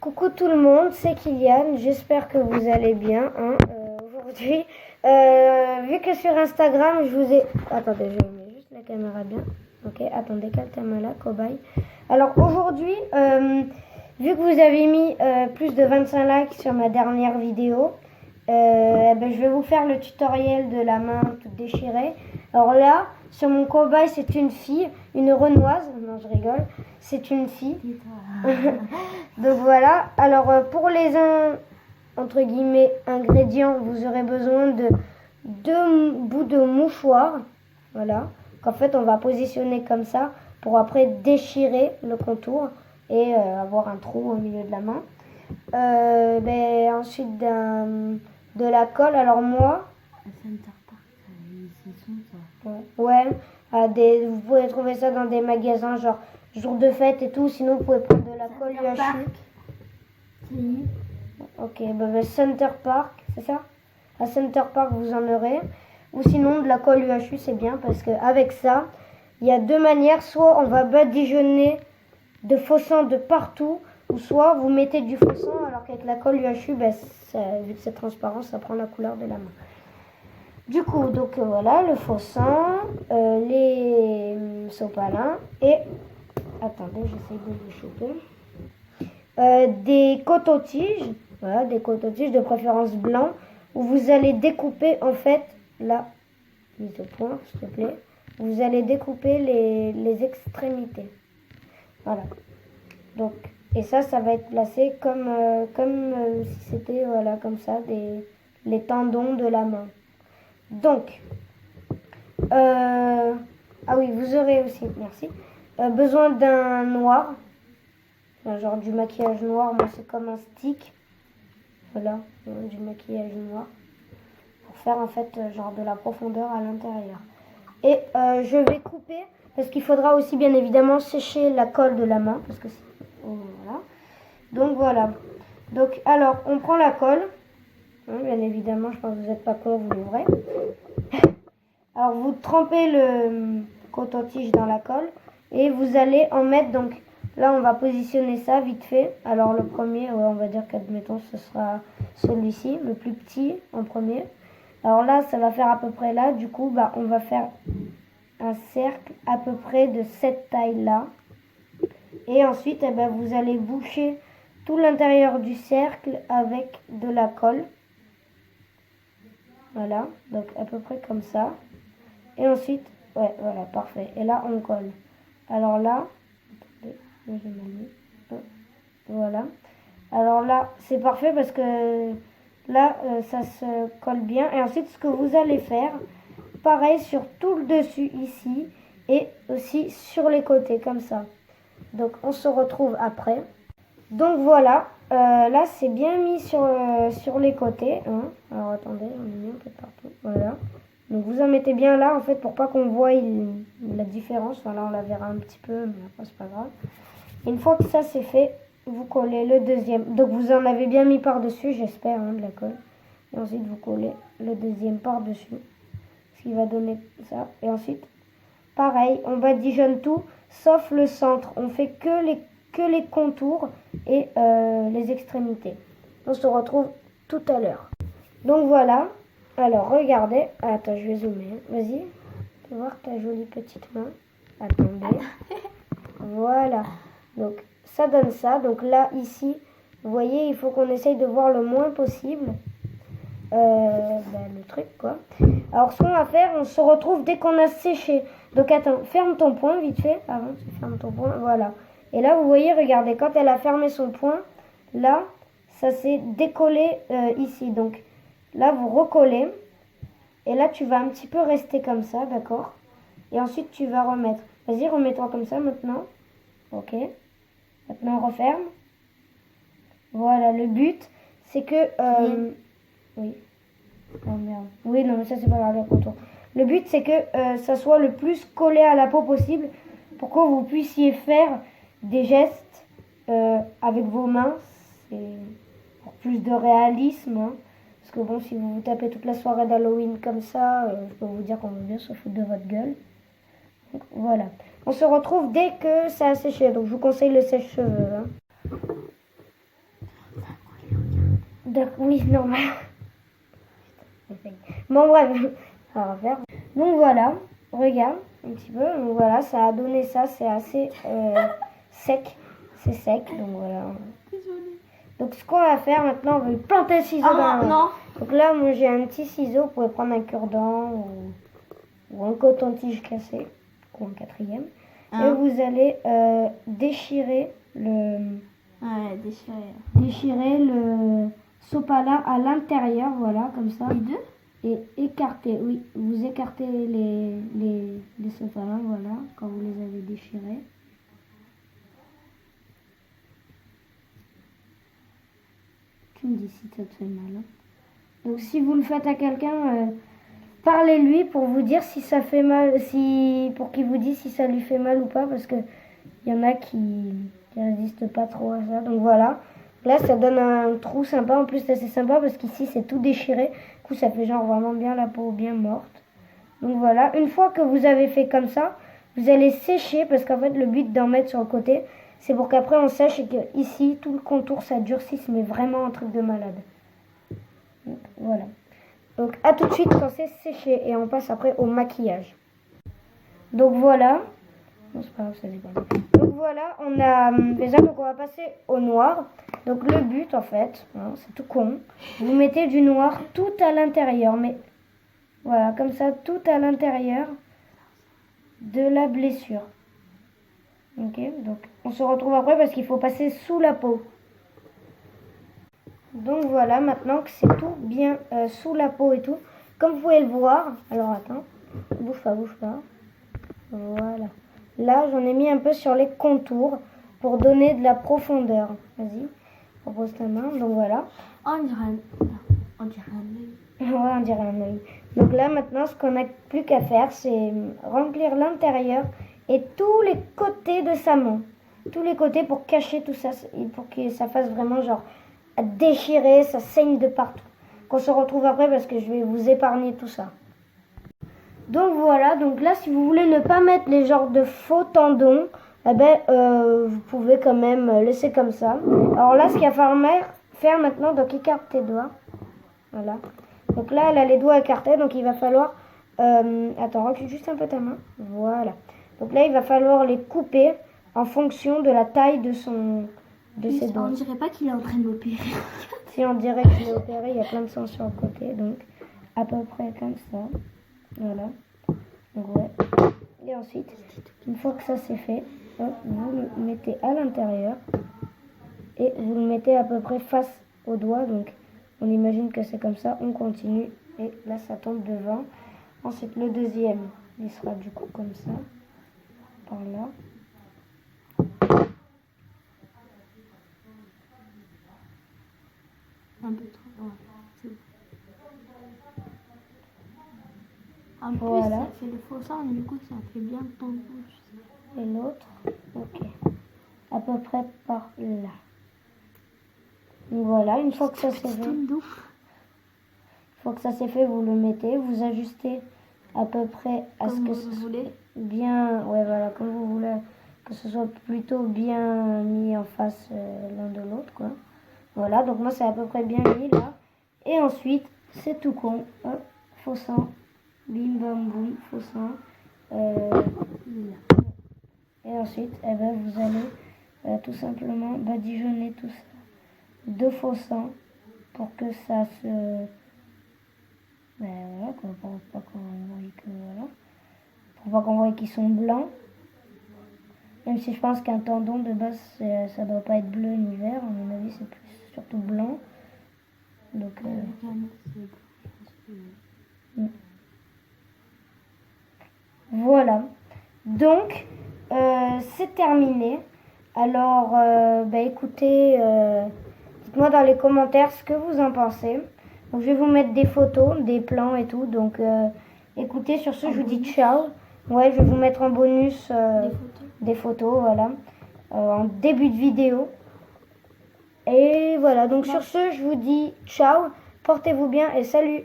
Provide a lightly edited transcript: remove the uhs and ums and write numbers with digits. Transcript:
Coucou tout le monde, c'est Kylian, j'espère que vous allez bien. Aujourd'hui, vu que sur Instagram, je vous ai... Attendez, je mets juste la caméra bien. Ok, attendez, calme là, cobaye. Alors aujourd'hui, vu que vous avez mis plus de 25 likes sur ma dernière vidéo, je vais vous faire le tutoriel de la main toute déchirée. Alors là, sur mon cobaye, c'est une fille, une renoise. Non, je rigole. C'est une fille. Donc voilà. Alors pour les entre guillemets ingrédients, vous aurez besoin de 2 bouts de mouchoir. Voilà. Qu'en fait, on va positionner comme ça pour après déchirer le contour et avoir un trou au milieu de la main. Ensuite de la colle. Alors moi, vous pouvez trouver ça dans des magasins genre jour de fête et tout. Sinon, vous pouvez prendre de la colle UHU. Ok, Center Park, c'est ça? À Center Park, vous en aurez. Ou sinon, de la colle UHU, c'est bien parce qu'avec ça, il y a 2 manières. Soit on va badigeonner de faux sang de partout, ou soit vous mettez du faux sang, alors qu'avec la colle UHU, vu que c'est transparent, ça prend la couleur de la main. Du coup, donc voilà, le faux sang, les sopalins et... Attendez, j'essaie de les choper. Des coton-tiges, voilà, des coton-tiges de préférence blanc, où vous allez découper en fait, là, mise au point, s'il te plaît, vous allez découper les extrémités. Voilà. Donc, et ça va être placé comme si c'était, voilà, comme ça, les tendons de la main. Donc, ah oui, vous aurez aussi, merci, besoin d'un noir, genre du maquillage noir. Moi, c'est comme un stick. Voilà, du maquillage noir. Pour faire en fait genre de la profondeur à l'intérieur. Et je vais couper, parce qu'il faudra aussi bien évidemment sécher la colle de la main. Parce que voilà. Donc voilà. Donc alors, on prend la colle. Bien évidemment, je pense que vous n'êtes pas con, vous l'ouvrez. Alors vous trempez le coton-tige dans la colle. Et vous allez en mettre, donc là on va positionner ça vite fait. Alors le premier, on va dire qu'admettons ce sera celui-ci, le plus petit en premier. Alors là ça va faire à peu près là. Du coup on va faire un cercle à peu près de cette taille là. Et ensuite vous allez boucher tout l'intérieur du cercle avec de la colle. Voilà, donc à peu près comme ça. Et ensuite, voilà, parfait. Et là on colle. Alors là, voilà. Alors là, c'est parfait parce que là, ça se colle bien. Et ensuite, ce que vous allez faire, pareil sur tout le dessus ici et aussi sur les côtés, comme ça. Donc, on se retrouve après. Donc voilà, là, c'est bien mis sur les côtés. Hein. Alors attendez, on est mis un peu partout. Voilà. Donc vous en mettez bien là en fait pour pas qu'on voie la différence. Enfin, là on la verra un petit peu, mais après c'est pas grave. Une fois que ça c'est fait, vous collez le deuxième. Donc vous en avez bien mis par dessus, j'espère, de la colle. Et ensuite vous collez le deuxième par dessus, ce qui va donner ça. Et ensuite, pareil, on badigeonne tout, sauf le centre. On fait que les contours et les extrémités. On se retrouve tout à l'heure. Donc voilà. Alors, regardez. Attends, je vais zoomer. Vas-y. Tu vois ta jolie petite main. Attendez. Voilà. Donc, ça donne ça. Donc là, ici, vous voyez, il faut qu'on essaye de voir le moins possible le truc, quoi. Alors, ce qu'on va faire, on se retrouve dès qu'on a séché. Donc, attends, ferme ton poing, vite fait. Avant, tu fermes ton poing. Voilà. Et là, vous voyez, regardez, quand elle a fermé son poing, là, ça s'est décollé ici. Donc, là, vous recollez. Et là, tu vas un petit peu rester comme ça, d'accord? Et ensuite, tu vas remettre. Vas-y, remets-toi comme ça maintenant. Ok. Maintenant, on referme. Voilà, le but, c'est que... Oui. Oh merde. Oui, non, mais ça, c'est pas grave, le contour. Le but, c'est que ça soit le plus collé à la peau possible pour que vous puissiez faire des gestes avec vos mains. C'est pour plus de réalisme, hein. Parce que bon, si vous vous tapez toute la soirée d'Halloween comme ça, je peux vous dire qu'on va bien se foutre de votre gueule. Donc, voilà. On se retrouve dès que ça a séché. Donc je vous conseille le sèche-cheveux. Hein. Oui, normal. Bon, bref, ça va faire. Donc voilà, regarde un petit peu. Donc voilà, ça a donné ça. C'est assez sec. C'est sec, donc voilà. Désolée. Donc ce qu'on va faire maintenant, on va lui planter le ciseau dans la... non. Donc là, moi j'ai un petit ciseau. Vous pouvez prendre un cure-dent ou un coton-tige cassé, ou un quatrième. Et vous allez déchirer le... Ouais, déchiré. Déchirer le sopalin à l'intérieur, voilà, comme ça. Les deux? Et écarter, oui, vous écartez les sopalins, voilà, quand vous les avez déchirés. Tu me dis si ça te fait mal. Hein. Donc si vous le faites à quelqu'un, parlez-lui pour vous dire si ça fait mal, pour qu'il vous dise si ça lui fait mal ou pas, parce que il y en a qui résistent pas trop à ça. Donc voilà. Là, ça donne un trou sympa. En plus, c'est assez sympa parce qu'ici, c'est tout déchiré. Du coup, ça fait genre vraiment bien la peau bien morte. Donc voilà. Une fois que vous avez fait comme ça, vous allez sécher parce qu'en fait, le but d'en mettre sur le côté, c'est pour qu'après on sèche et que ici, tout le contour, ça durcisse, mais vraiment un truc de malade. Donc, voilà. Donc à tout de suite quand c'est séché et on passe après au maquillage. Donc voilà. Non, c'est pas grave, ça dépend. Donc voilà, on a déjà, donc on va passer au noir. Donc le but en fait, hein, c'est tout con. Vous mettez du noir tout à l'intérieur, mais voilà, comme ça, tout à l'intérieur de la blessure. Ok, donc on se retrouve après parce qu'il faut passer sous la peau. Donc voilà, maintenant que c'est tout bien sous la peau et tout, comme vous pouvez le voir, alors attends, bouge pas, voilà. Là, j'en ai mis un peu sur les contours pour donner de la profondeur. Vas-y, propose ta main. Donc voilà. On dirait un œil. Ouais, on dirait un œil. Donc là, maintenant, ce qu'on n'a plus qu'à faire, c'est remplir l'intérieur et tous les côtés de sa main. Tous les côtés pour cacher tout ça, pour que ça fasse vraiment genre à déchirer, ça saigne de partout. Qu'on se retrouve après parce que je vais vous épargner tout ça. Donc voilà, donc là si vous voulez ne pas mettre les genres de faux tendons, eh ben, vous pouvez quand même laisser comme ça. Alors là ce qu'il va falloir faire maintenant, donc écarte tes doigts. Voilà. Donc là elle a les doigts écartés, donc il va falloir... attends, recule juste un peu ta main. Voilà. Donc là il va falloir les couper en fonction de la taille de ses doigts. On dirait pas qu'il est en train de m'opérer. Si on dirait qu'il est opéré, il y a plein de sang sur le côté, donc à peu près comme ça. Voilà. Donc ouais. Et ensuite, une fois que ça c'est fait, hop, vous le mettez à l'intérieur et vous le mettez à peu près face au doigt. Donc on imagine que c'est comme ça, on continue et là ça tombe devant. Ensuite le deuxième, il sera du coup comme ça, par là. Un peu trop, ouais, c'est bon. En plus, Voilà. ça fait le faux sang, du coup, ça fait bien ton bouche. Et l'autre, ok, à peu près par là. Donc voilà, une fois que ça c'est fait, vous le mettez, vous ajustez à peu près à comme ce que vous ce soit voulez. bien, ouais voilà, comme vous voulez, que ce soit plutôt bien mis en face l'un de l'autre, quoi. Voilà, donc moi c'est à peu près bien mis là. Et ensuite, c'est tout con, hop, faux sang, bim bam boum, faux sang. Et ensuite, eh ben, vous allez tout simplement badigeonner tout ça de faux sang pour que ça se... Ben voilà, quoi, pour pas qu'on voit que... Voilà. Pour pas qu'on voit qu'ils sont blancs. Même si je pense qu'un tendon de base, ça doit pas être bleu ni vert. À mon avis, c'est plus surtout blanc. Donc... Voilà. Donc, c'est terminé. Alors, écoutez, dites-moi dans les commentaires ce que vous en pensez. Donc, je vais vous mettre des photos, des plans et tout. Donc, écoutez, sur ce, je vous dis ciao. Ouais, je vais vous mettre en bonus des photos, voilà, en début de vidéo. Et voilà, donc sur ce, je vous dis ciao, portez-vous bien et salut.